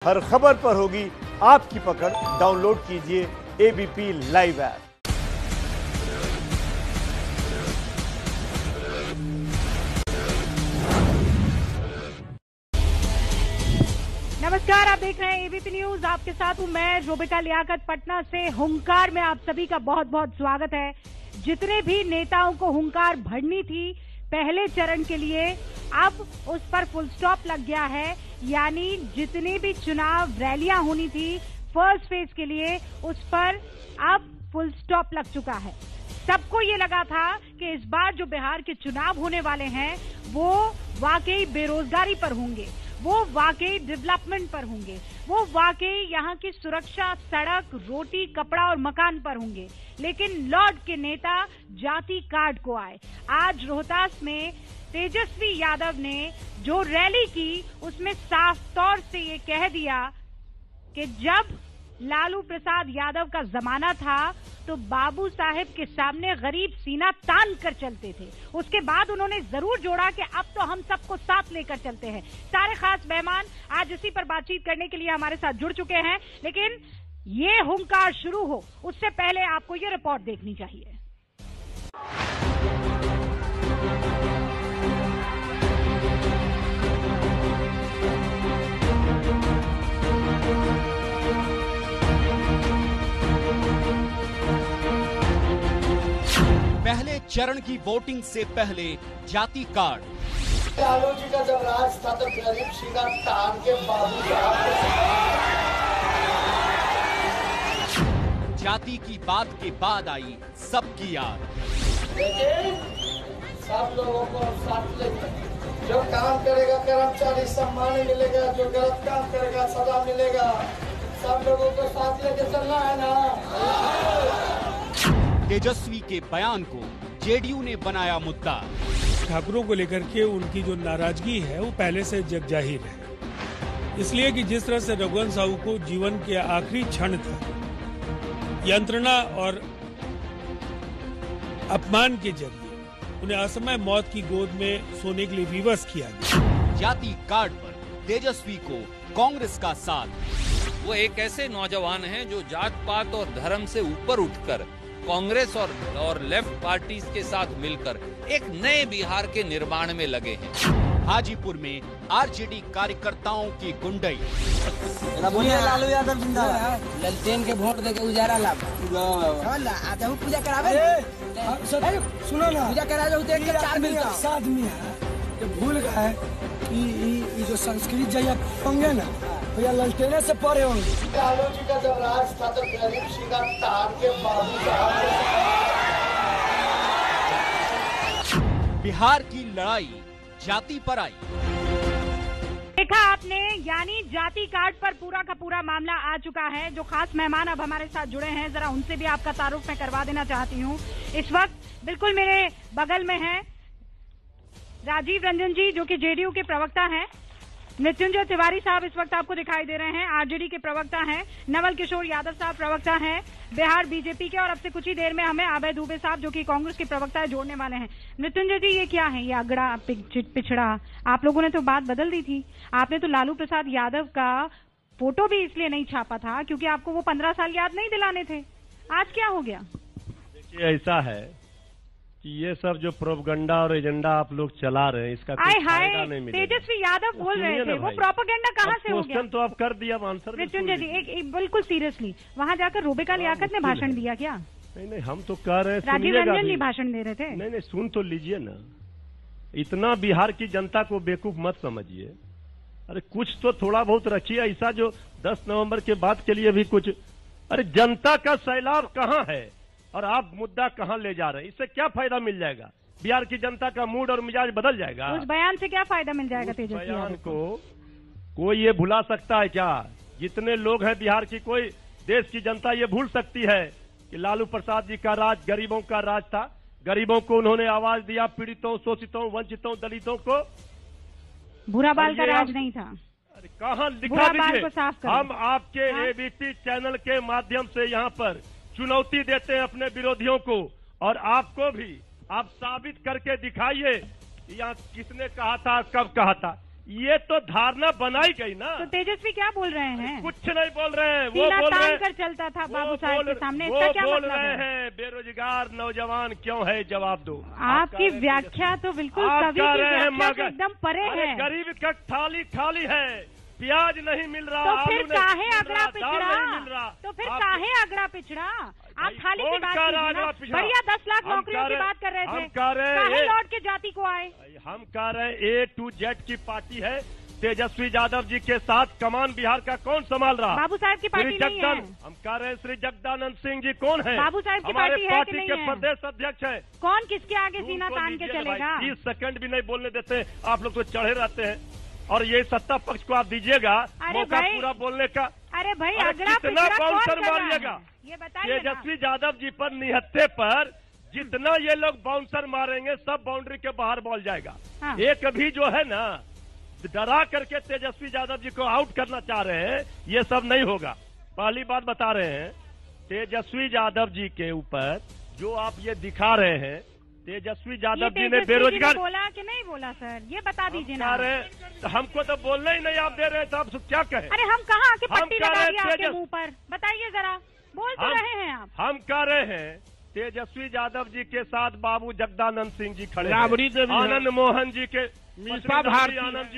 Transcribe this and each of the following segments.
हर खबर पर होगी आपकी पकड़। डाउनलोड कीजिए एबीपी लाइव ऐप। नमस्कार, आप देख रहे हैं एबीपी न्यूज। आपके साथ हूं मैं रोबिका लियाकत। पटना से हुंकार में आप सभी का बहुत बहुत स्वागत है। जितने भी नेताओं को हुंकार भरनी थी पहले चरण के लिए, अब उस पर फुल स्टॉप लग गया है। यानी जितनी भी चुनाव रैलियां होनी थी फर्स्ट फेज के लिए, उस पर अब फुल स्टॉप लग चुका है। सबको ये लगा था कि इस बार जो बिहार के चुनाव होने वाले हैं वो वाकई बेरोजगारी पर होंगे, वो वाकई डेवलपमेंट पर होंगे, वो वाकई यहाँ की सुरक्षा, सड़क, रोटी, कपड़ा और मकान पर होंगे। लेकिन लौट के नेता जाति कार्ड को आए। आज रोहतास में तेजस्वी यादव ने जो रैली की उसमें साफ तौर से ये कह दिया कि जब लालू प्रसाद यादव का जमाना था तो बाबू साहेब के सामने गरीब सीना तान कर चलते थे। उसके बाद उन्होंने जरूर जोड़ा कि अब तो हम सबको साथ लेकर चलते हैं। सारे खास मेहमान आज इसी पर बातचीत करने के लिए हमारे साथ जुड़ चुके हैं। लेकिन ये हुंकार शुरू हो उससे पहले आपको ये रिपोर्ट देखनी चाहिए। पहले चरण की वोटिंग से पहले जाति कार्ड। लालू जी का जब राज था तो गरीब सीना तान के बाबू जाति की बात के बाद आई सबकी याद। लेकिन सब लोगों को साथ लेकर जो काम करेगा कर्मचारी सम्मान मिलेगा, जो गलत काम करेगा सजा मिलेगा। सब लोगों को साथ लेकर चलना है ना। तेजस्वी के बयान को जेडीयू ने बनाया मुद्दा। ठाकुरों को लेकर के उनकी जो नाराजगी है वो पहले से जग जाहिर है। इसलिए कि जिस तरह से रघुवंश साहू को जीवन के आखिरी क्षण तक यंत्रणा और अपमान के जरिए उन्हें असमय मौत की गोद में सोने के लिए विवश किया गया। जाति कार्ड पर तेजस्वी को कांग्रेस का साथ। वो एक ऐसे नौजवान हैं जो जात पात और धर्म से ऊपर उठकर कांग्रेस और लेफ्ट पार्टीज के साथ मिलकर एक नए बिहार के निर्माण में लगे हैं। हाजीपुर में आरजेडी कार्यकर्ताओं की गुंडई। लालू यादव जिंदाबाद। ललटेन के वोट देके उजारा लाभ आजा पूजा करावे। सुनो ना, पूजा करा जो देख के 4 मिलता आदमी है। ये भूल गए कि जो संस्कृत जया होंगे ना भैया ललटेने से परे होंगे। लालू जी का जब राज था तो गरीब सीना तान के बाबू बिहार की लड़ाई जाति पर आई। देखा आपने, यानी जाति कार्ड पर पूरा का पूरा मामला आ चुका है। जो खास मेहमान अब हमारे साथ जुड़े हैं, जरा उनसे भी आपका तारुफ मैं करवा देना चाहती हूँ। इस वक्त बिल्कुल मेरे बगल में हैं राजीव रंजन जी, जो कि जेडीयू के प्रवक्ता हैं। मृत्युंजय तिवारी साहब इस वक्त आपको दिखाई दे रहे हैं, आरजेडी के प्रवक्ता हैं। नवल किशोर यादव साहब प्रवक्ता हैं बिहार बीजेपी के। और अब से कुछ ही देर में हमें अभय दुबे साहब, जो कि कांग्रेस के प्रवक्ता है, जोड़ने वाले हैं। मृत्युंजय जी, ये क्या है, ये अगड़ा पिछड़ा? आप लोगों ने तो बात बदल दी थी। आपने तो लालू प्रसाद यादव का फोटो भी इसलिए नहीं छापा था क्योंकि आपको वो 15 साल याद नहीं दिलाने थे। आज क्या हो गया? देखिए, ऐसा है कि ये सब जो प्रोपगंडा और एजेंडा आप लोग चला रहे हैं, इसका कोई फायदा नहीं मिलेगा। तेजस्वी यादव बोल रहे थे, वो प्रोपगेंडा कहाँ से हो गया? क्वेश्चन तो आप कर दिया, आंसर। मृत्युंजय जी, एक बिल्कुल सीरियसली, वहाँ जाकर रोबिका लियाकत ने भाषण दिया क्या? नहीं, हम तो कह रहे हैं, राजीव रंजन जी भाषण दे रहे थे। नहीं, सुन तो लीजिए ना। इतना बिहार की जनता को बेवकूफ मत समझिए। अरे कुछ तो थोड़ा बहुत रखिए ऐसा जो 10 नवंबर के बाद के लिए भी कुछ। अरे जनता का सैलाब कहाँ है और आप मुद्दा कहाँ ले जा रहे हैं? इससे क्या फायदा मिल जाएगा? बिहार की जनता का मूड और मिजाज बदल जाएगा। उस बयान से क्या फायदा मिल जाएगा? तेजस्वी बयान को कोई ये भुला सकता है क्या? जितने लोग हैं बिहार की, कोई देश की जनता ये भूल सकती है कि लालू प्रसाद जी का राज गरीबों का राज था? गरीबों को उन्होंने आवाज दिया, पीड़ितों, शोषितों, वंचितों, दलितों को। बुरा बाल का राज नहीं था। अरे कहाँ दिखा दीजिए। हम आपके हाँ? एबीपी चैनल के माध्यम से यहाँ पर चुनौती देते हैं अपने विरोधियों को, और आपको भी। आप साबित करके दिखाइए यहाँ किसने कहा था, कब कहा था। ये तो धारणा बनाई गई ना। तो तेजस्वी क्या बोल रहे हैं? कुछ नहीं बोल रहे हैं, वो सीना बोल रहे तान हैं, कर चलता था बाबू साहब के सामने, वो इसका क्या बोल मतलब रहे है? हैं बेरोजगार नौजवान क्यों है, जवाब दो। आपकी व्याख्या तो बिल्कुल कवि की व्याख्या से एकदम परे है। गरीब का थाली खाली है, प्याज नहीं मिल रहा, तो फिर काहे अगड़ा दाल पिछड़ा? नहीं मिल रहा, तो फिर काहे अगड़ा पिछड़ा? आप थाली की बात कीजिए ना। पिछड़ा? बढ़िया 10 लाख नौकरियों की बात कर रहे थे, काहे लौट के जाति को आए? हम कह रहे हैं A to Z की पार्टी है। तेजस्वी यादव जी के साथ कमान बिहार का कौन संभाल रहा? बाबू साहब की पार्टी नहीं है। हम कह रहे हैं श्री जगदानंद सिंह जी कौन है? बाबू साहब की हमारे पार्टी है पार्टी कि नहीं के है? प्रदेश अध्यक्ष है। कौन किसके आगे सीना तान के चलेगा? 30 सेकंड भी नहीं बोलने देते, आप लोग तो चढ़े रहते हैं। और ये सत्ता पक्ष को आप दीजिएगा मौका पूरा बोलने का। अरे भाई अगड़ा कितना पिछड़ा कौन बाउंसर कर रहा मारिएगा? है? ये बताइए ना। तेजस्वी यादव जी पर निहत्थे पर जितना ये लोग बाउंसर मारेंगे सब बाउंड्री के बाहर बॉल जाएगा। हाँ। एक भी जो है ना डरा करके तेजस्वी यादव जी को आउट करना चाह रहे हैं, ये सब नहीं होगा। पहली बात बता रहे हैं, तेजस्वी यादव जी के ऊपर जो आप ये दिखा रहे हैं, तेजस्वी यादव जी ने बेरोजगार बोला कि नहीं बोला सर, ये बता दीजिए ना। हमको तो बोलना ही नहीं आप दे रहे हैं, तो आप क्या कहें? अरे हम कहाँ आके हम पट्टी कह लगा रहे दी हैं आपके मुंह पर? बताइए जरा, बोल तो रहे हैं आप। हम कह रहे हैं तेजस्वी यादव जी के साथ बाबू जगदानंद सिंह जी खड़े हैं, आनंद मोहन जी के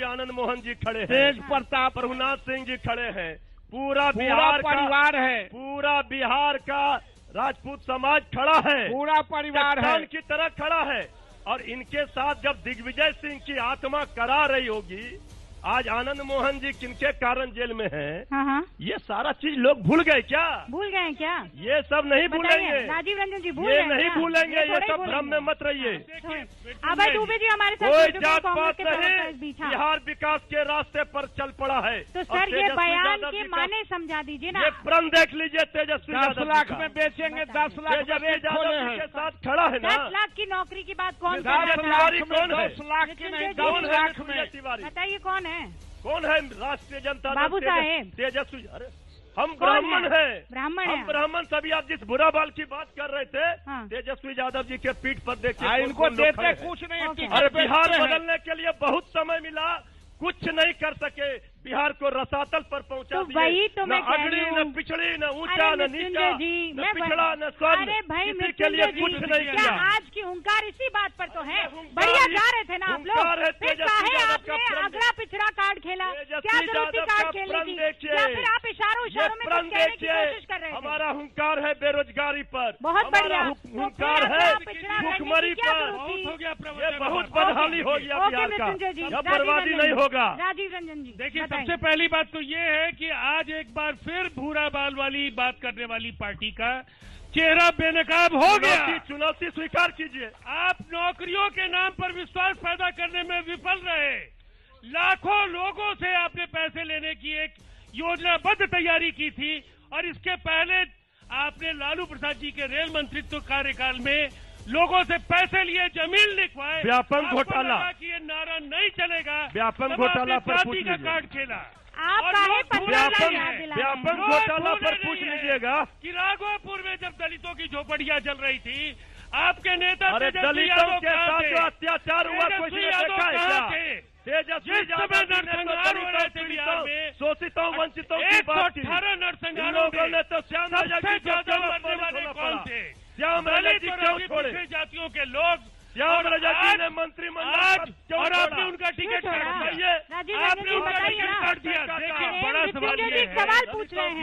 आनंद मोहन जी खड़े हैं, तेज प्रताप रघुनाथ सिंह जी खड़े हैं, पूरा बिहार परिवार है, पूरा बिहार का राजपूत समाज खड़ा है, पूरा परिवार है, की तरह खड़ा है। और इनके साथ जब दिग्विजय सिंह की आत्मा करा रही होगी, आज आनंद मोहन जी किनके कारण जेल में हैं? हाँ। ये सारा चीज लोग भूल गए क्या? भूल गए क्या? ये सब नहीं भूलेंगे, राजीव रंजन जी, ये नहीं भूलेंगे, ये सब भ्रम में मत रहिए। अभय दुबे जी हमारे साथ कोई जात पात नहीं, बिहार विकास के रास्ते पर चल पड़ा है। तो सर ये बयान के माने समझा दीजिए ना। ये प्रण देख लीजिए, तेजस्वी 10 लाख में बेचेंगे, 10 लाख तेजस्वी यादव के साथ खड़ा है ना। 10 लाख की नौकरी की बात कौन 10 लाख कौन है? 10 लाख की नहीं, 10 लाख में बताइए कौन है? कौन है? राष्ट्रीय जनता बाबू साहेब तेजस्वी। अरे हम ब्राह्मण हैं, ब्राह्मण हम ब्राह्मण। सभी आप जिस बुरा बाल की बात कर रहे थे, तेजस्वी यादव जी के पीठ पर देखिए, इनको देते कुछ नहीं। अरे बिहार बदलने के लिए बहुत समय मिला, कुछ नहीं कर सके, बिहार को रसातल पर पहुंचा तो दिए। वही तो मैं कह अगड़ी, रही हूँ। न पिछड़ी, न ऊंचा, न नीचा, न पिछड़ा, न अरे स्वर्ण, भाई किसी के लिए कुछ नहीं क्या किया। आज की हुंकार इसी बात पर तो है? बढ़िया जा रहे थे ना आप लोग, फिर काहे आपने अगड़ा पिछड़ा कार्ड खेला? क्या जरूरत थी कार्ड खेलने की? या फिर आप इशारों में कुछ कहने की कोशिश कर रहे थे? हमारा हुंकार है बेरोजगारी पर, बहुत बढ़िया हुंकार है भुखमरी पर। ये बहुत बदहाली हो गया बिहार का, यह बर्बादी नहीं होगा। राजीव रंजन जी देखिए, सबसे पहली बात तो ये है कि आज एक बार फिर भूरा बाल वाली बात करने वाली पार्टी का चेहरा बेनकाब हो गया। चुनौती स्वीकार कीजिए। आप नौकरियों के नाम पर विश्वास पैदा करने में विफल रहे। लाखों लोगों से आपने पैसे लेने की एक योजनाबद्ध तैयारी की थी, और इसके पहले आपने लालू प्रसाद जी के रेल मंत्रित्व कार्यकाल में लोगों से पैसे लिए, जमीन लिखवाए। व्यापक घोटाला कि ये नारा नहीं चलेगा, व्यापक घोटाला पर पूछ का कार्ड खेला। आप व्यापक घोटाला पर पूछ लीजिएगा कि राघोपुर में जब दलितों की झोपड़ियां चल रही थी, आपके नेता दलितों के साथ जो अत्याचार हुआ किसी ने देखा है क्या? तेजस्वी यादव नरसंहार हो रहे थे बिहार में, शोषितों वंचितों की बात की। 18 नरसंहारों लोगों ने तो श्याम राजा की ज्यादा मरने वाले कौन थे? श्याम राजा जी क्यों छोड़े? जातियों के लोग श्याम राजा जी ने मंत्रिमंडल और आपने उनका टिकट काट दिया। आपने उनका टिकट काट दिया। देखिए, बड़ा सवाल ये है, सवाल पूछ रहे हैं,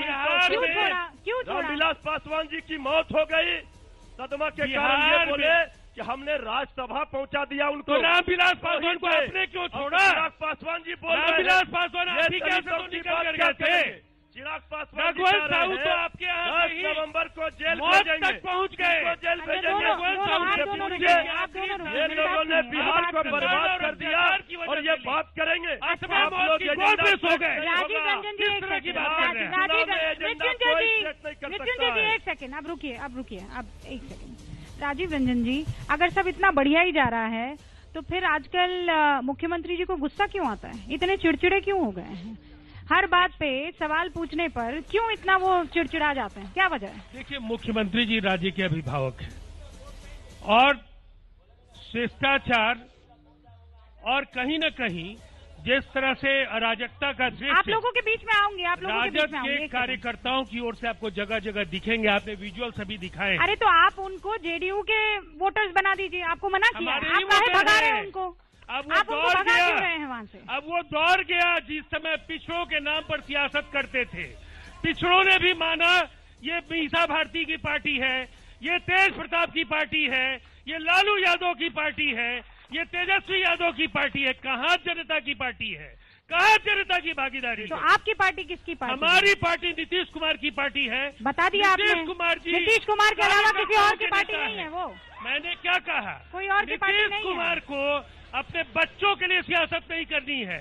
क्यों छोड़ा? क्यों छोड़ा? रामविलास पासवान जी की मौत हो गई, सदमा के कारण ये बोले कि हमने राज्यसभा पहुंचा दिया उनको। तो रामविलास पासवान को आपने क्यों छोड़ा? चिराग पासवान जी बोल रहे हैं, रामविलास पासवान आप ही कैसे तो निकल कर गए थे? चिराग पासवान रघुवंश साहू तो आपके यहाँ 10 नवंबर को जेल मौत भेजेंगे, तक पहुँच गए। जेल भेजेंगे। ये लोगों ने बिहार को बर्बाद कर दिया, और ये बात करेंगे आप लोग पे सो गए। राजीव रंजन जी एक सेकंड, मृत्युंजय जी एक सेकंड, अब रुकिए, अब एक सेकंड। राजीव रंजन जी, अगर सब इतना बढ़िया ही जा रहा है, तो फिर आजकल मुख्यमंत्री जी को गुस्सा क्यों आता है? इतने चिड़चिड़े क्यों हो गए हैं? हर बात पे सवाल पूछने पर क्यों इतना वो चिड़चिड़ा जाते हैं? क्या वजह है? देखिए, मुख्यमंत्री जी राज्य के अभिभावक हैं, और शिष्टाचार और कहीं न कहीं जिस तरह से अराजकता का दृश्य आप लोगों के बीच में आऊंगी, आप लोगों के बीच राजद में आऊंगी। के कार्यकर्ताओं की ओर से आपको जगह जगह दिखेंगे, आपने विजुअल सभी दिखाए। अरे तो आप उनको जेडीयू के वोटर्स बना दीजिए, आपको मना किया, हमारे आप ही काहे वोटर भगा रहे हैं हैं। उनको? अब वो आप उनको दौड़ भगा क्यों गया, रहे हैं वहाँ से? अब वो दौड़ गया जिस समय पिछड़ों के नाम पर सियासत करते थे। पिछड़ों ने भी माना ये मीसा भारती की पार्टी है, ये तेज प्रताप की पार्टी है, ये लालू यादव की पार्टी है, ये तेजस्वी यादव की पार्टी है। कहाँ जनता की पार्टी है, कहाँ जनता की भागीदारी तो है? आपकी पार्टी किसकी पार्टी? हमारी पार्टी नीतीश कुमार की पार्टी है। बता दिया आपने। नीतीश कुमार जी, नीतीश कुमार के अलावा किसी और की के पार्टी नेता नहीं है वो। मैंने क्या कहा? कोई और की पार्टी नहीं नीतीश है। कुमार को अपने बच्चों के लिए सियासत नहीं करनी है,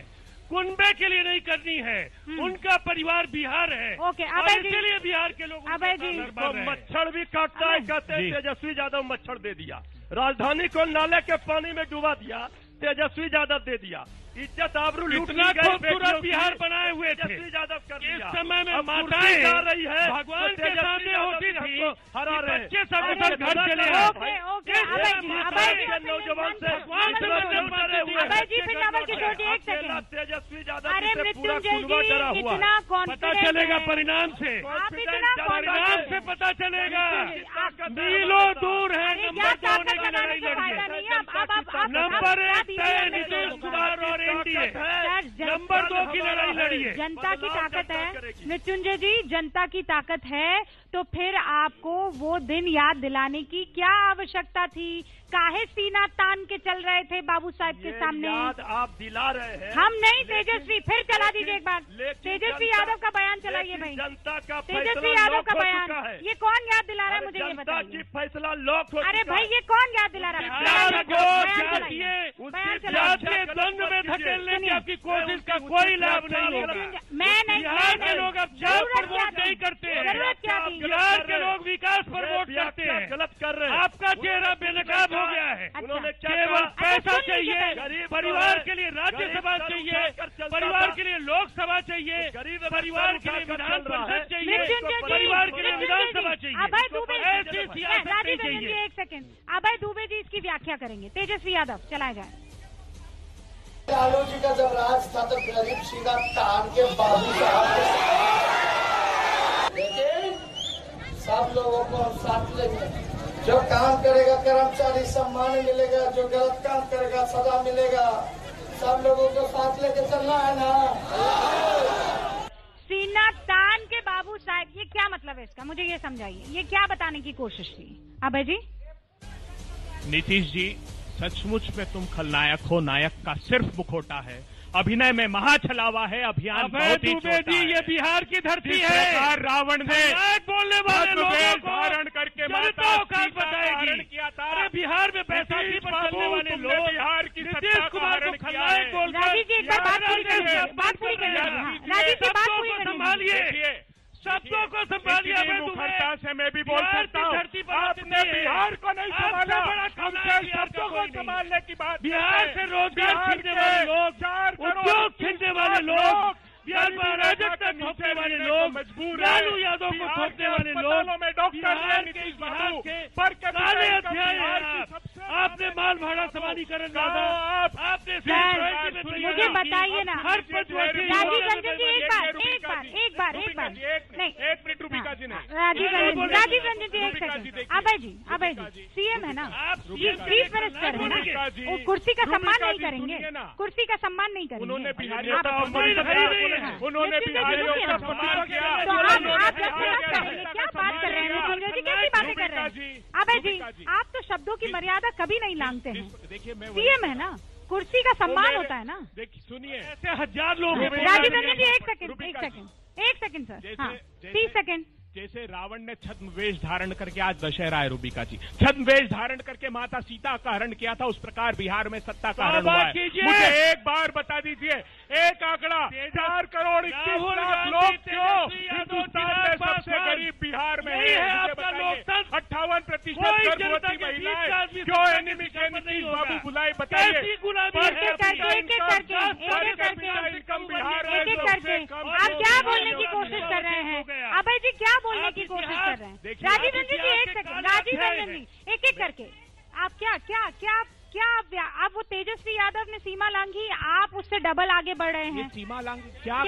कुनबे के लिए नहीं करनी है, उनका परिवार बिहार है। ओके, और अभय जी, इसीलिए बिहार के लोग अभय जी, तो मच्छर भी काटता है, कहते हैं तेजस्वी यादव मच्छर दे दिया, राजधानी को नाले के पानी में डुबा दिया, तेजस्वी यादव दे दिया, इज्जत आबरू इतना खूबसूरत बिहार बनाए हुए थे। यादव कर इस दिया। समय में अब माताएं जा रही है, भगवान तो के तेजस्वी सामने यादव होती भी थी, हमको हरा रहे हैं। बच्चे सब अरे उधर घर चले ओके, हैं। ओके, अभय जी, अभय जी, नौजवान से भगवान से मतलब मारे हुए अभय जी, फिर नवल किशोर जी, एक अकेला सेकंड। तेजस्वी यादव अरे जी से पूरा मृत्युंजय कुनबा जी, डरा हुआ इतना है। पता कॉन्फिडेंस चलेगा है। परिणाम से, आप इतना परिणाम से पता चलेगा। आप- मीलों दूर है अरे नंबर क्या 2 होने ताकत की बनाने लड़ाई से फायदा लड़िए। नहीं है। आप नंबर 1 क्या तय दीजिए नीतीश कुमार और एनडीए, सर, नंबर 2 की लड़ाई लड़िए। जनता की ताकत है मृत्युंजय जी, जनता की ताकत है, तो फिर आपको वो दिन याद दिलाने की क्या आवश्यकता थी? काहे सीना तान के चल रहे थे बाबू साहब के ये सामने? याद आप दिला रहे हैं। हम नहीं, तेजस्वी, फिर चला दीजिए एक बार। लेकिन तेजस्वी जनता- यादव का बयान चलाइए लेकिन भाई। जनता का तेजस्वी फैसला यादव लॉक का हो बयान, चुका है। ये कौन याद दिला रहा है मुझे ये जनता की बताइए। फैसला लॉक हो अरे चुका भाई है। ये कौन याद दिला रहा है? बिहार बयान को चलाइए, जातीय बयान जात चलाइए। के द्वंद में धकेलने की आपकी कोशिश का कोई लाभ नहीं होगा। मैं नहीं, बिहार के लोग अब जात जरूरत पर क्या वोट थी? नहीं करते हैं। जरूरत क्या थी? बिहार के लोग विकास पर वोट करते हैं। गलत कर रहे हैं। आपका चेहरा बेनकाब हो गया है। उन्होंने क्या केवल कहा? पैसा सुन लीजिए चाहिए, पहले। परिवार के लिए राज्यसभा गरीब चाहिए, उठाकर चलता परिवार था। के लिए लोकसभा चाहिए, गरीब परिवार के लिए उठाकर विधान चल रहा है। परिषद चाहिए, मृत्युंजय जी, परिवार के लिए मृत्युंजय विधानसभा जी, चाहिए। अभय दुबे, ऐसी सियासत नहीं राजीव रंजन जी, चाहिए। एक सेकंड, अभय दुबे जी इसकी व्याख्या करेंगे। तेजस्वी यादव चलाए जाए। लालू जी का जब राज था तो गरीब सीधा तान के बाबू साहब के लेकिन सब लोगों को हम साथ लेंगे। जो काम करेगा कर्मचारी सम्मान मिलेगा, जो गलत काम करेगा सजा मिलेगा। सब लोगों को साथ लेके चलना है ना। सीना तान के बाबू साहब, ये क्या मतलब है इसका? मुझे ये समझाइए, ये क्या बताने की कोशिश थी? अभय जी, नीतीश जी, सचमुच में तुम खलनायक हो, नायक का सिर्फ मुखौटा है, अभिनय में महाछलावा है, अभियान अभय बहुत ही दुबे छोटा जी, है। ये बिहार की धरती जिस है। प्रकार रावण ने नायक बोलने वाले लोगों वेश को धारण करके जनता माता औकात सीता का बताएगी। हरण किया था। अरे बिहार में बैसाखी नीतीश पर बाबू, चलने वाले तुमने लोग बिहार की नीतीश सत्ता का कुमार को हरण किया खलनायक है। बोलकर राजीव जी, एक बार बात पूरी करिए, बात पूरी करिए। राजीव जी, बात पूरी करिए। संभालिए, शब्दों को संभालिए। इतनी अभय दुबे, मुखरता से मैं भी बोल बिहार सकता की हूँ। धरती पर आपने नहीं है। बिहार को नहीं आपसे संभाला, बड़ा हमसे खलनायक बिहार का शब्दों को कोई नहीं। संभालने की बात बिहार करते से हैं। रोजगार बिहार छीनने के वाले लोग, 4 करोड़ उद्योग छीनने वाले लोग, बिहार में अराजकता नीचे थोपने वाले रहने लोग, को मजबूर लालू है। यादव को बिहार थोपने के वाले लोग, अस्पतालों में डॉक्टर बिहार हैं, के नीतीश बिहार बाबू, के पर कैपिटा काले इनकम अध्याय बिहार हैं की आप। सबसे आपने माल भाड़ा समानीकरण लादा, आपने सर, मुझे बताइए ना। हर पद राजीव रंजन जी, एक बार नहीं, एक मिनट रूबिका जी ने राजीव रंजन जी, एक रूबिका जी, सेकंड। देखिए। अभय जी, रूबिका जी, सीएम है ना, आप चीफ मिनिस्टर है रूबिका जी, ना, वो कुर्सी का रूबिका सम्मान नहीं जी, करेंगे, सुनिए ना। कुर्सी का सम्मान नहीं करेंगे। उन्होंने बिहारियों का आप- अपमान आप- किया, हाँ। उन्होंने बिहारियों का अपमान किया। तो उन्होंने आप जब बिहार बात के करेंगे, जनता क्या का बात कर रहे हैं? सम्मान मृत्युंजय जी कैसी बातें कर रहे रूबिका जी, हैं? अभय जी, रूबिका जी। आप तो शब्दों की मर्यादा कभी नहीं लांघते हैं। देखिए मैं सीएम है ना, कुर्सी का सम्मान होता है ना। देखिए सुनिए, ऐसे हजार लोग हैं। राजीव रंजन जी, एक रूबिका सेकंड सर, जैसे- हाँ, जैसे- 30 सेकंड। जैसे रावण ने छद्म वेश धारण करके, आज दशहरा है रूबिका जी, छद्म वेश धारण करके माता सीता का हरण किया था, उस प्रकार बिहार में सत्ता का हरण हुआ बात है। कीजिए। मुझे एक बार बता दीजिए, एक आंकड़ा 4 करोड़ 21 लाख लोग क्यों हिंदुस्तान में सबसे गरीब बिहार में यही है मुझे आपका बताइए। लोकतंत्र। 58% कोई जनता गर्भवती के बीच का महिलाएं आदमी क्यों सत्ता एनिमी के के नहीं नीतीश होगा। बाबू बुलाए बताइए। कैसी गुलामी पर है एक-एक करके, कैपिटा एक-एक इनकम, करके, पर एक-एक कैपिटा करके, इनकम बिहार में एक एक सबसे करके कम आप लोग क्या हैं। बोलने की कोशिश कर रहे हैं? अभय जी क्या बोलने की कोशिश कर रहे हैं? देखिए, राजीव आप रंजन जी, इतिहास एक के सेकंड। काले राजीव अध्याय रंजन हैं। जी, एक एक करके आप क्या क्या अब वो तेजस्वी यादव ने सीमा लांघी, आप उससे डबल आगे बढ़ रहे हैं। सीमा लांघी क्या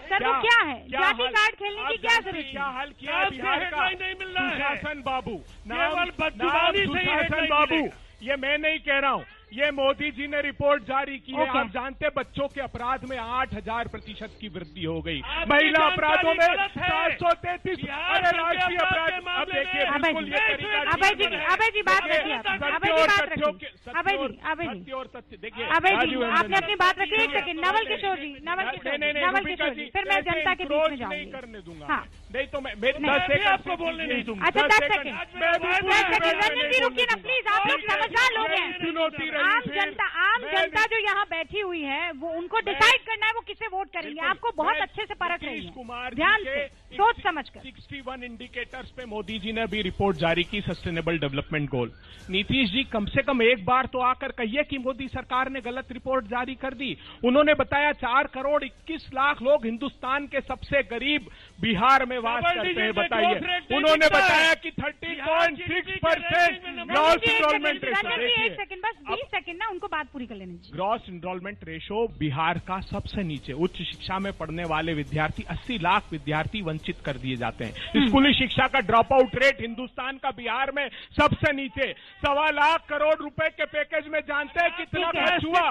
सर वो क्या है? जाति कार्ड खेलने की क्या जरूरत? क्या हल किया बिहार का? नहीं मिल रहा है। सुशासन बाबू, केवल बदजुबानी से ही सुशासन बाबू, ये मैं नहीं कह रहा हूँ, ये मोदी जी ने रिपोर्ट जारी की है। आप जानते बच्चों के अपराध में 8000% की वृद्धि हो गई, महिला अपराधों में 733। अरे राष्ट्रीय अपराध, अब देखिए बिल्कुल ये अभय जी बात रखिए, अभय जी और सत्य देखिए। अभय जी आपने अपनी बात रखी। एक सेकंड, नवल किशोर जी, नवल किशोर जी, फिर मैं जनता के बीच में जाऊंगी। नहीं करने दूंगा। हाँ नहीं तो मैं 10 सेकंड आपको बोलने नहीं दूंगा। अच्छा 10 सेकंड रंजन जी रुकिए ना प्लीज, आप लोग समझदार लोग हैं। आम जनता जो यहाँ बैठी हुई है वो उनको डिसाइड करना है वो किसे वोट करेंगे। आपको बहुत अच्छे से परख रही है, ध्यान से सोच समझकर। 61 इंडिकेटर्स पे मोदी जी ने अभी रिपोर्ट जारी की, sustainable development goal. Nitish ji कम से कम एक बार तो आकर कहिए कि मोदी सरकार ने गलत रिपोर्ट जारी कर दी। उन्होंने बताया 4 करोड़ 21 लाख लोग हिंदुस्तान के सबसे गरीब बिहार में वास करते हैं। बताइए, उन्होंने बताया कि 30.6% ग्रॉस इनरोलमेंट रेशो। एक सेकंड, बस 20 सेकंड ना, उनको बात पूरी कर लेने दीजिए। ग्रॉस इनरोलमेंट रेशो बिहार का सबसे नीचे। उच्च शिक्षा में पढ़ने वाले विद्यार्थी 80 लाख विद्यार्थी वंचित कर दिए जाते हैं। स्कूली शिक्षा का ड्रॉप आउट रेट हिंदुस्तान का बिहार में सबसे नीचे। 1.25 लाख करोड़ रुपए के पैकेज में जानते हैं कितना खर्च हुआ?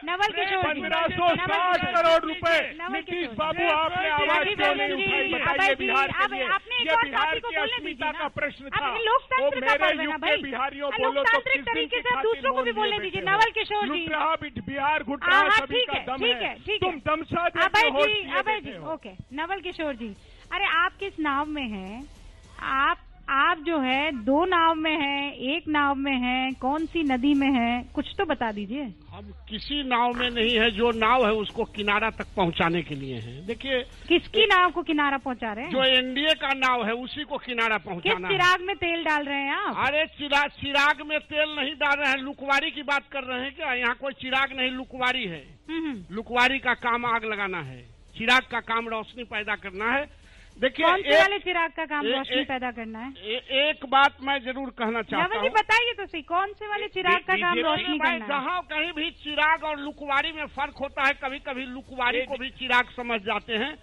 1560 करोड़ रुपए। नीतीश बाबू आपने आवाज क्यों नहीं उठाई? बताइए बिहार के लिए। ये बिहार की अस्मिता का प्रश्न था। वो मेरे युग के बिहारियों बोलो तो किस दिन की दूसरों को भी बोलने दीजिए। नवल किशोर जी, बिहार घुट रहा, सभी का दम है। तुम दमसा अभय जी, ओके। नवल किशोर जी, अरे आप किस नाव में हैं? आप जो है 2 नाव में हैं, 1 नाव में हैं, कौन सी नदी में हैं? कुछ तो बता दीजिए। हम किसी नाव में नहीं है, जो नाव है उसको किनारा तक पहुंचाने के लिए है। देखिए, किसकी नाव को किनारा पहुंचा रहे हैं? जो एनडीए का नाव है उसी को किनारा पहुंचाना। किस चिराग में तेल डाल रहे हैं आप? अरे चिराग में तेल नहीं डाल रहे हैं, लुकवारी की बात कर रहे हैं क्या? यहाँ कोई चिराग नहीं, लुकवारी है। लुकवारी का काम आग लगाना है, चिराग का काम रोशनी पैदा करना है। देखिए, कौन से वाले चिराग का काम रोशनी पैदा करना है? एक बात मैं जरूर कहना चाहता हूँ। बताइए तो सही, कौन से वाले चिराग का काम रोशनी करना है? जहाँ कहीं भी चिराग और लुकवारी में फर्क होता है, कभी कभी लुकवारी को भी चिराग समझ जाते हैं,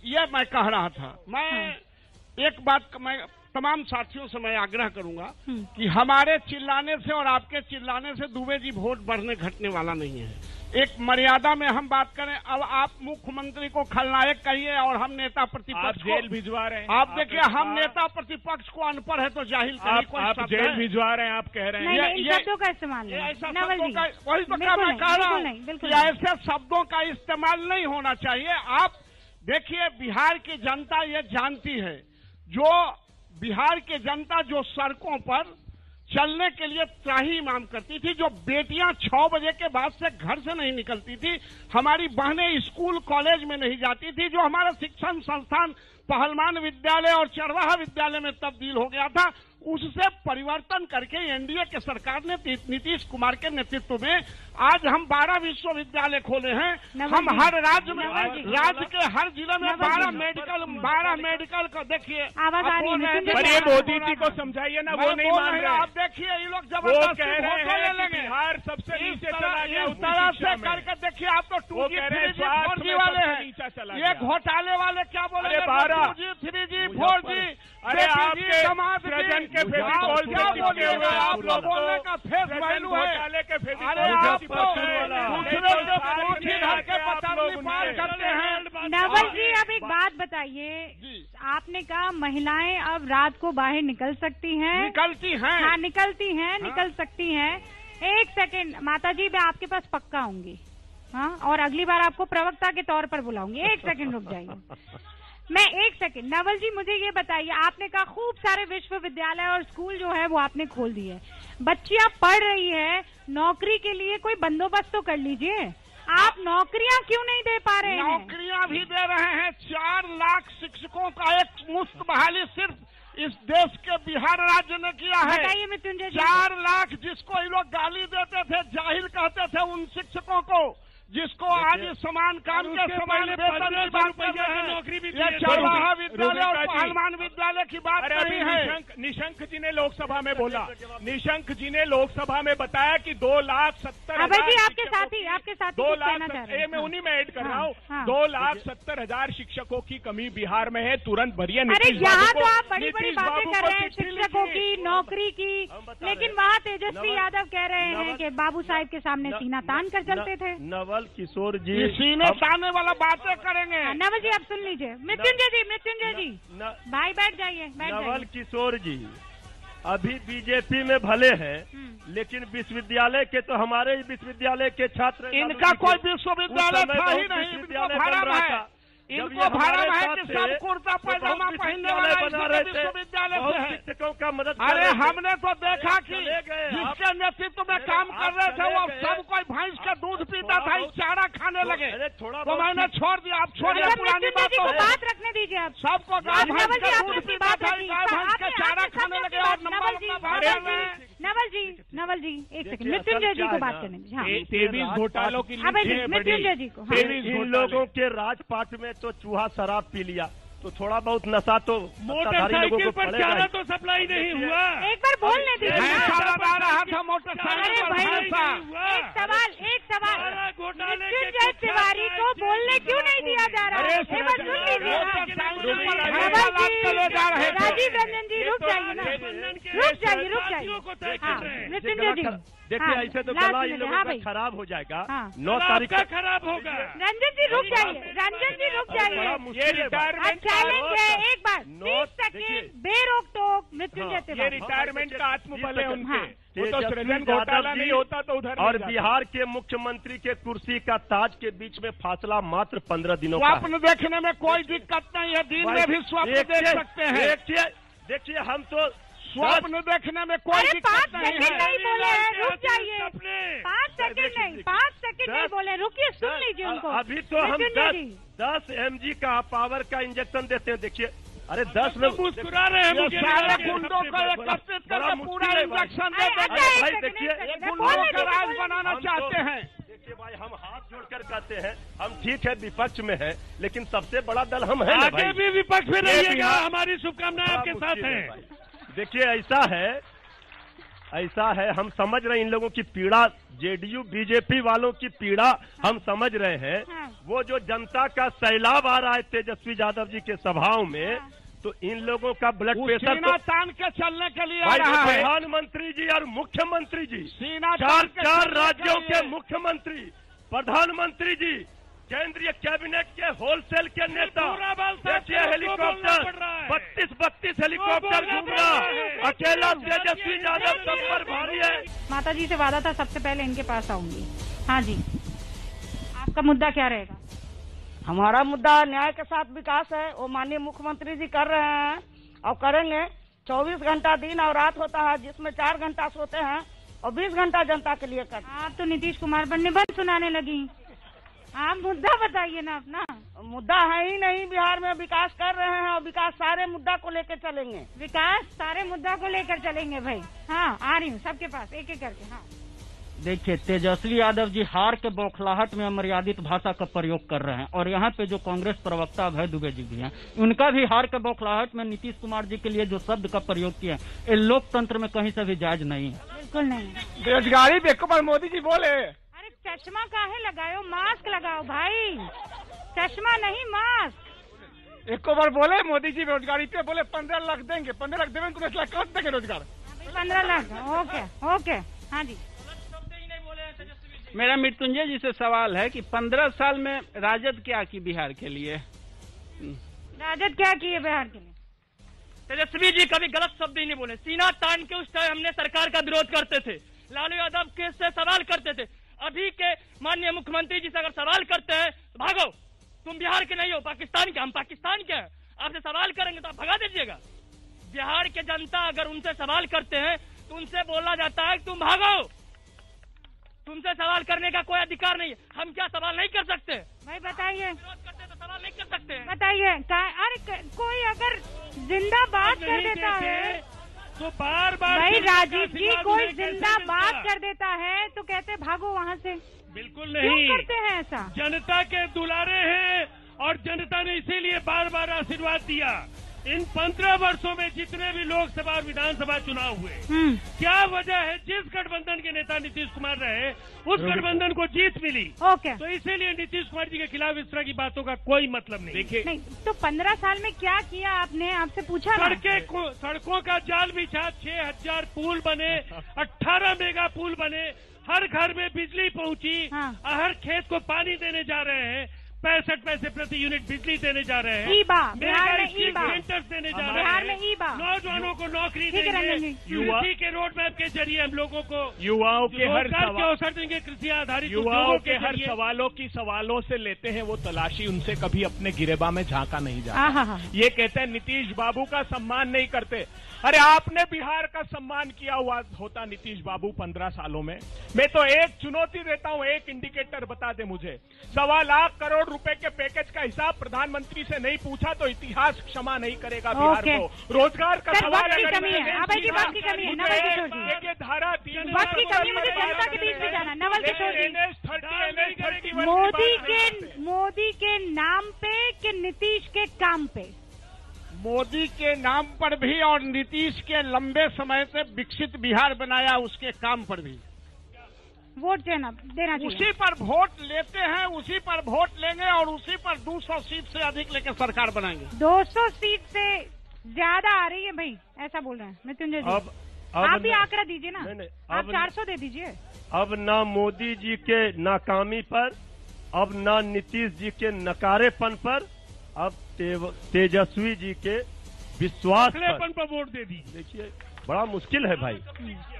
ये मैं कह रहा था। मैं एक बात मैं तमाम साथियों से मैं आग्रह करूंगा कि हमारे चिल्लाने से और आपके चिल्लाने से दुबे जी वोट बढ़ने घटने वाला नहीं है। एक मर्यादा में हम बात करें। अब आप मुख्यमंत्री को खलनायक कहिए और हम नेता प्रतिपक्ष को जेल भिजवा रहे हैं। आप देखिए, हम नेता प्रतिपक्ष को अनपढ़ है तो जाहिल आप जेल भिजवा रहे हैं, आप कह रहे हैं। नहीं, शब्दों का इस्तेमाल ऐसा शब्दों का, वही तो क्या मैं कह रहा हूँ कि ऐसे शब्दों का इस्तेमाल नहीं होना चाहिए। आप देखिए, बिहार की जनता ये जानती है, जो बिहार की जनता जो सड़कों पर चलने के लिए त्राही माम करती थी, जो बेटियां 6 बजे के बाद से घर से नहीं निकलती थी, हमारी बहनें स्कूल कॉलेज में नहीं जाती थी, जो हमारा शिक्षण संस्थान पहलमान विद्यालय और चरवाहा विद्यालय में तब्दील हो गया था, उससे परिवर्तन करके एनडीए के सरकार ने नीतीश कुमार के नेतृत्व में आज हम 12 विश्वविद्यालय खोले हैं। हम हर राज्य में, राज्य के हर जिले में 12 मेडिकल को देखिए। पर ये मोदी जी को समझाइए ना, वो नहीं मान रहे। आप देखिए, ये लोग जबरदस्ती वोट ले लेंगे। बिहार सबसे नीचे चला गया, इस तरह से करके देखिए। आप तो 2G 3G 4G वाले हैं, ये घोटाले वाले क्या बोले? 2G 3G 4G। अरे आपके सृजन के फेविकॉल क्या बोले? आप लोग बोलने का फेस वैल्यू है। अरे आप तो दूसरे से पूछी धर के पचास पार करते हैं। नवल जी, अब एक बात बताइए, आपने कहा महिलाएं अब रात को बाहर निकल सकती हैं? निकलती हैं। हाँ, निकलती हैं, निकल सकती हैं। एक सेकंड माता जी, मैं आपके पास पक्का आऊंगी। हाँ, और अगली बार आपको प्रवक्ता के तौर पर बुलाऊंगी। एक सेकंड रुक जाइए। मैं एक सेकंड, नवल जी मुझे ये बताइए, आपने कहा खूब सारे विश्वविद्यालय और स्कूल जो है वो आपने खोल दिए, बच्चियां पढ़ रही है, नौकरी के लिए कोई बंदोबस्त तो कर लीजिए। आप नौकरियां क्यों नहीं दे पा रहे हैं? नौकरियां भी दे रहे हैं। 4 लाख शिक्षकों का एक मुफ्त बहाली सिर्फ इस देश के बिहार राज्य ने किया है। बताइए मृत्युंजय जी। 4 लाख जिसको ये लोग गाली देते थे, जाहिल कहते थे, उन शिक्षकों को जिसको आज समान काम के समान वेतन की बात कर रहे हैं, नौकरी भी ये चरवाहा विद्यालय और हनुमान विद्यालय की बात नहीं है। निशंक जी ने लोकसभा में बोला, निशंक जी ने लोकसभा में बताया कि 2,70,000 जी आपके साथी 2 लाख, मैं उन्हीं में ऐड कर रहा हूँ, 2,70,000 शिक्षकों की कमी बिहार में है, तुरंत भरिए। अरे यहाँ तो आप बड़ी बड़ी बातें कर रहे हैं शिक्षकों की, नौकरी की, लेकिन वहाँ तेजस्वी यादव कह रहे हैं कि बाबू साहिब के सामने सीना तान कर चलते थे। नवल किशोर जी सीने ताने वाला बातें करेंगे। नवल जी आप सुन लीजिए। मृत्युंजय जी भाई बैठ जाइए। नवल किशोर जी अभी बीजेपी में भले हैं, लेकिन विश्वविद्यालय के तो हमारे विश्वविद्यालय के छात्र, इनका कोई विश्वविद्यालय था ही नहीं, विश्वविद्यालय बन रहा था। इनको भरम है कि सब कुर्ता पैजामा पहनने वाला विश्वविद्यालय से है। शिक्षकों का मदद। अरे हमने तो देखा कि जिसके नेतृत्व में काम कर रहे थे वो सब कोई भैंस का दूध पीता था, चारा खाने लगे, तो मैंने छोड़ दिया। आप छोड़िए पुरानी बात, बात रखने दीजिए। आप सबको गाय भैंस का दूध पीता था, गाय भैंस का चारा खाने लगे। और नवल जी एक सेकंड, मृत्युंजय जी को बात करने दीजिए। 23 घोटालों की मृत्युंजय जी को। इन लोगों के राजपाट में तो चूहा शराब पी लिया, तो थोड़ा बहुत नशा तो मोटरसाइकिल पर ज्यादा तो सप्लाई नहीं हुआ। एक बार बोलने दीजिए। रहा था मोटरसाइकिल एक सवाल मृत्युंजय तिवारी को बोलने क्यों नहीं दिया जा रहा है? सुन लीजिए। राजीव रंजन जी रुक जाइए ना, रुक जाइए। मृत्युंजय जी देखिए ऐसे तो गला इन लोगों का खराब हो जाएगा। 9 तारीख का खराब होगा। रंजन जी रुक जाइए। ये रिटायरमेंट चैलेंज है, एक बार 30 सेकेंड बेरोक टोक मृत्युंजय तिवारी। ये रिटायरमेंट का आत्मबल है उनके। वो तो सृजन घोटाला नहीं होता तो उधर। और बिहार के मुख्यमंत्री के कुर्सी का ताज के बीच में फासला मात्र 15 दिनों का। स्वप्न देखने में कोई दिक्कत नहीं है, दिन में भी स्वप्न देख सकते हैं। देखिए हम तो स्वप्न देखने में कोई दिक्कत नहीं है। नहीं बोले, रुक जाइए। 5 सेकंड नहीं बोले, रुकिए, सुन लीजिए उनको। अभी तो हम 10 mg का पावर का इंजेक्शन देते हैं। देखिए अरे 10 लोग मुस्कुरा रहे हैं। सारे गुंडों को एकत्रित करके पूरा इंजेक्शन देते हैं। भाई देखिए गुंडों का राज बनाना चाहते हैं। देखिए भाई हम हाथ जोड़कर कहते हैं, हम ठीक है विपक्ष में है, लेकिन सबसे बड़ा दल हम हैं। आगे भी विपक्ष में रहिएगा, हमारी शुभकामनाएं आपके साथ हैं। देखिए ऐसा है हम समझ रहे हैं इन लोगों की पीड़ा, जेडीयू बीजेपी वालों की पीड़ा हम समझ रहे हैं। वो जो जनता का सैलाब आ रहा है तेजस्वी यादव जी के सभाओं में, तो इन लोगों का ब्लड प्रेशर तो तान के चलने के लिए आ रहा है। प्रधानमंत्री जी और मुख्यमंत्री जी, सीना 4 राज्यों के मुख्यमंत्री, प्रधानमंत्री जी, केंद्रीय कैबिनेट के होलसेल के नेता, देखिए हेलीकॉप्टर 32 हेलीकॉप्टर घूम रहा, अकेला तेजस्वी यादव सब पर भारी है। माता जी से वादा था सबसे पहले इनके पास आऊंगी। हाँ जी, आपका मुद्दा क्या रहेगा? हमारा मुद्दा न्याय के साथ विकास है, वो माननीय मुख्यमंत्री जी कर रहे हैं और करेंगे। 24 घंटा दिन और रात होता है, जिसमें 4 घंटा सोते हैं और 20 घंटा जनता के लिए करते हैं। आप तो नीतीश कुमार पर निबंध सुनाने लगी। आप मुद्दा बताइए ना अपना। मुद्दा है ही नहीं, बिहार में विकास कर रहे हैं और विकास सारे मुद्दा को लेकर चलेंगे। विकास सारे मुद्दा को लेकर चलेंगे भाई। हाँ आ रही हूँ सबके पास एक एक करके। हाँ देखिए तेजस्वी यादव जी हार के बौखलाहट में अमर्यादित भाषा का प्रयोग कर रहे हैं, और यहाँ पे जो कांग्रेस प्रवक्ता अभय दुबे जी भी हैं, उनका भी हार के बौखलाहट में नीतीश कुमार जी के लिए जो शब्द का प्रयोग किया, ये लोकतंत्र में कहीं से भी जायज नहीं है। बिल्कुल नहीं। बेरोजगारी देखो पर मोदी जी बोले, अरे चश्मा काहे लगाओ, मास्क लगाओ भाई, चश्मा नहीं मास्क। एक बार बोले मोदी जी बेरोजगारी पे बोले 15 लाख देंगे, 15 लाख देंगे तो 10 लाख कहाँ देंगे रोजगार? 15 लाख ओके। हाँ जी, मेरा मृत्युंजय जी से सवाल है कि 15 साल में राजद क्या की बिहार के लिए? राजद क्या किए बिहार के लिए? तेजस्वी जी कभी गलत शब्द ही नहीं बोले। सीना तान के उस टाइम हमने सरकार का विरोध करते थे, लालू यादव के से सवाल करते थे। अभी के माननीय मुख्यमंत्री जी से अगर सवाल करते हैं तो भागो, तुम बिहार के नहीं हो, पाकिस्तान के, हम पाकिस्तान के हैं। आपसे सवाल करेंगे तो आप भगा दीजिएगा। बिहार के जनता अगर उनसे सवाल करते हैं तो उनसे बोला जाता है तुम भागो, तुमसे सवाल करने का कोई अधिकार नहीं है। हम क्या सवाल नहीं कर सकते? भाई बताइए, करते तो सवाल नहीं कर सकते। बताइए। अरे कोई अगर जिंदाबाद कर देता है तो बार भाई राजीव जी, कोई जिंदाबाद कर देता है तो कहते भागो वहाँ से। बिल्कुल क्यों नहीं करते हैं ऐसा? जनता के दुलारे हैं और जनता ने इसीलिए बार बार आशीर्वाद दिया। इन 15 वर्षों में जितने भी लोकसभा और विधानसभा चुनाव हुए, क्या वजह है? जिस गठबंधन के नेता नीतीश कुमार रहे, उस गठबंधन को जीत मिली। ओके, तो इसीलिए नीतीश कुमार जी के खिलाफ इस तरह की बातों का कोई मतलब नहीं। देखिए, नहीं तो 15 साल में क्या किया आपने? आपसे पूछा। सड़कों का जाल बिछा, 6000 पुल बने, 18 मेगा पुल बने, हर घर में बिजली पहुंची, हर खेत को पानी देने जा रहे हैं, 65 पैसे प्रति यूनिट बिजली देने जा रहे हैं, बिहार में सेंटर्स देने जा रहे हैं, नौजवानों को नौकरी देंगे, कृषि के रोड मैप के जरिए हम लोगों को युवाओं के हर अवसर देंगे, कृषि आधारित युवाओं के हर सवालों से लेते हैं वो तलाशी, उनसे कभी अपने गिरेबा में झांका नहीं जाता। ये कहते हैं नीतीश बाबू का सम्मान नहीं करते। अरे आपने बिहार का सम्मान किया हुआ होता नीतीश बाबू 15 सालों में। मैं तो एक चुनौती देता हूं, एक इंडिकेटर बता दे मुझे। 1.25 लाख करोड़ रुपए के पैकेज का हिसाब प्रधानमंत्री से नहीं पूछा तो इतिहास क्षमा नहीं करेगा बिहार को। रोजगार का सवाल अगर धारा 3 मोदी के नाम पे कि नीतीश के काम पे? मोदी के नाम पर भी और नीतीश के लंबे समय से विकसित बिहार बनाया उसके काम पर भी वोट देना चाहिए। उसी पर वोट लेते हैं, उसी पर वोट लेंगे और उसी पर 200 सीट से अधिक लेकर सरकार बनाएंगे। 200 सीट से ज्यादा आ रही है भाई, ऐसा बोल रहे हैं मृत्युंजय जी। आप भी आंकड़ा दीजिए ना। आप 400 दे दीजिए। अब ना मोदी जी के नाकामी पर, अब ना नीतीश जी के नकारेपन पर, अब तेजस्वी जी के विश्वास पर वोट दे दी। देखिए बड़ा मुश्किल है भाई।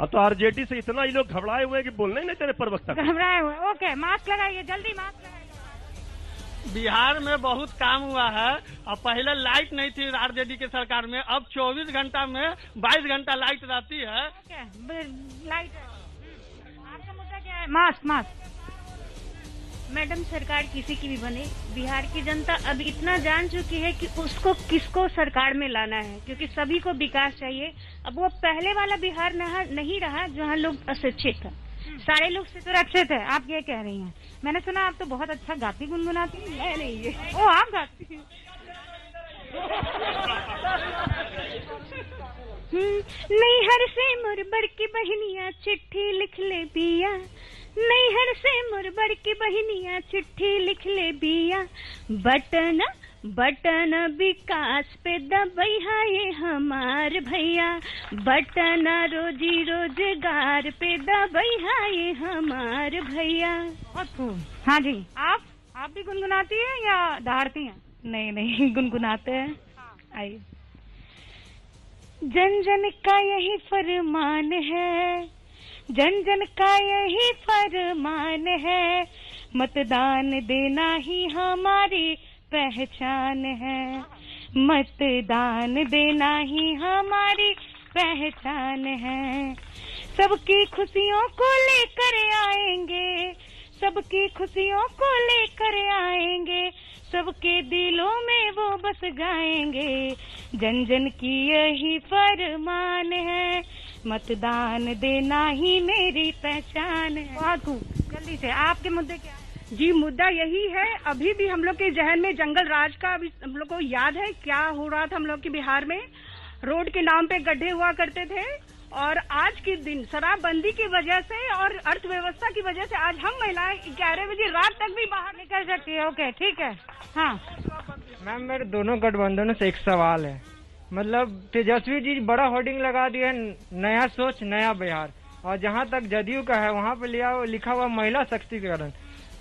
अब तो आरजेडी से इतना ये लोग घबराए हुए कि बोलने ही नहीं तेरे प्रवक्ता। घबराए हुए। ओके, मास्क लगाइए, जल्दी मास्क लगाइए। बिहार में बहुत काम हुआ है। अब पहले लाइट नहीं थी आरजेडी के सरकार में, अब 24 घंटा में 22 घंटा लाइट रहती है। लाइट है। आपका मुद्दा क्या है? मास्क। मैडम, सरकार किसी की भी बने, बिहार की जनता अब इतना जान चुकी है कि उसको किसको सरकार में लाना है, क्योंकि सभी को विकास चाहिए। अब वो पहले वाला बिहार नहीं रहा जहाँ लोग अशिक्षित हैं, सारे लोग सुरक्षित है। आप ये कह रही हैं। मैंने सुना आप तो बहुत अच्छा गाती गुनगुनाती हैं। नहीं, ओ आप गाती हैं। नैहर से मोर बड़की बहनिया चिट्ठी लिख ले बिया, नैहर से मोर बड़की बहनिया चिट्ठी लिख ले बिया, बटन विकास पे दबैया ये हमार भैया, बटन रोजी रोजगार पे दबैया ये हमार भैया। हाँ जी, आप भी गुनगुनाती हैं या दहाड़ती हैं? नहीं गुनगुनाते हैं। आइए। जन जन का यही फरमान है, जन जन का यही फरमान है, मतदान देना ही हमारी पहचान है, मतदान देना ही हमारी पहचान है। सबकी खुशियों को लेकर आएंगे, सबकी खुशियों को लेकर आएंगे, सबके दिलों में वो बस जाएंगे, जन जन की यही फरमान है, मतदान देना ही मेरी पहचान है। बहुत खूब, जल्दी से आपके मुद्दे क्या है? जी, मुद्दा यही है, अभी भी हम लोग के जहन में जंगल राज का अभी हम लोग को याद है क्या हो रहा था हम लोग के बिहार में। रोड के नाम पे गड्ढे हुआ करते थे और आज के दिन शराबबंदी की वजह से और अर्थव्यवस्था की वजह से आज हम महिलाएं 11 बजे रात तक भी बाहर निकल सकती है। ओके, ठीक है। हाँ मैम, मेरे दोनों गठबंधनों से एक सवाल है। मतलब तेजस्वी जी बड़ा होर्डिंग लगा दिया, नया सोच नया बिहार, और जहाँ तक जदयू का है वहाँ पे लिखा हुआ महिला सशक्तिकरण,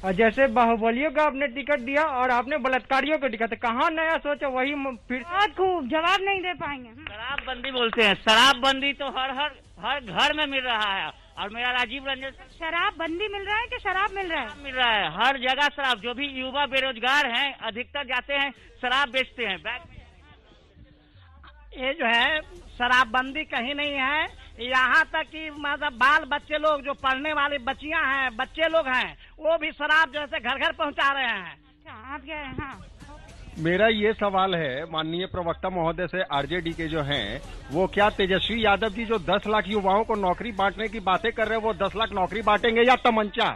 और जैसे बाहुबलियों का आपने टिकट दिया और आपने बलात्कारियों को टिकट, कहाँ नया सोच है? वही फिर खूब जवाब नहीं दे पाएंगे। शराबबंदी बोलते हैं, शराबबंदी तो हर घर में मिल रहा है। और मेरा राजीव रंजन, शराबबंदी मिल रहा है कि शराब मिल रहा है? मिल रहा है हर जगह शराब। जो भी युवा बेरोजगार हैं अधिकतर जाते हैं शराब बेचते हैं। ये जो है शराबबंदी कहीं नहीं है, यहाँ तक कि मतलब बाल बच्चे लोग जो पढ़ने वाले बच्चियां हैं, बच्चे लोग हैं, वो भी शराब जैसे घर घर पहुँचा रहे हैं। आप क्या है? हाँ, मेरा ये सवाल है माननीय प्रवक्ता महोदय से, आरजेडी के जो हैं वो क्या तेजस्वी यादव जी जो 10 लाख युवाओं को नौकरी बांटने की बातें कर रहे हैं वो 10 लाख नौकरी बांटेंगे या तमंचा?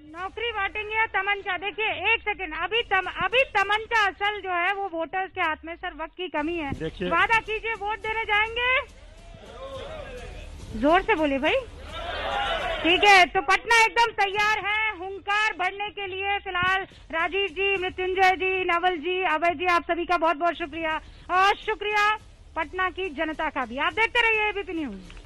नौकरी बांटेंगे या तमंचा? देखिए एक सेकंड, अभी तमंचा असल जो है वो वोटर्स के हाथ में, सर वक्त की कमी है। वादा कीजिए वोट देने जाएंगे, जोर से बोलिए भाई। ठीक है, तो पटना एकदम तैयार है हुंकार भरने के लिए। फिलहाल राजीव जी, मृत्युंजय जी, नवल जी, अभय जी, आप सभी का बहुत बहुत शुक्रिया, और शुक्रिया पटना की जनता का भी। आप देखते रहिए एबीपी न्यूज।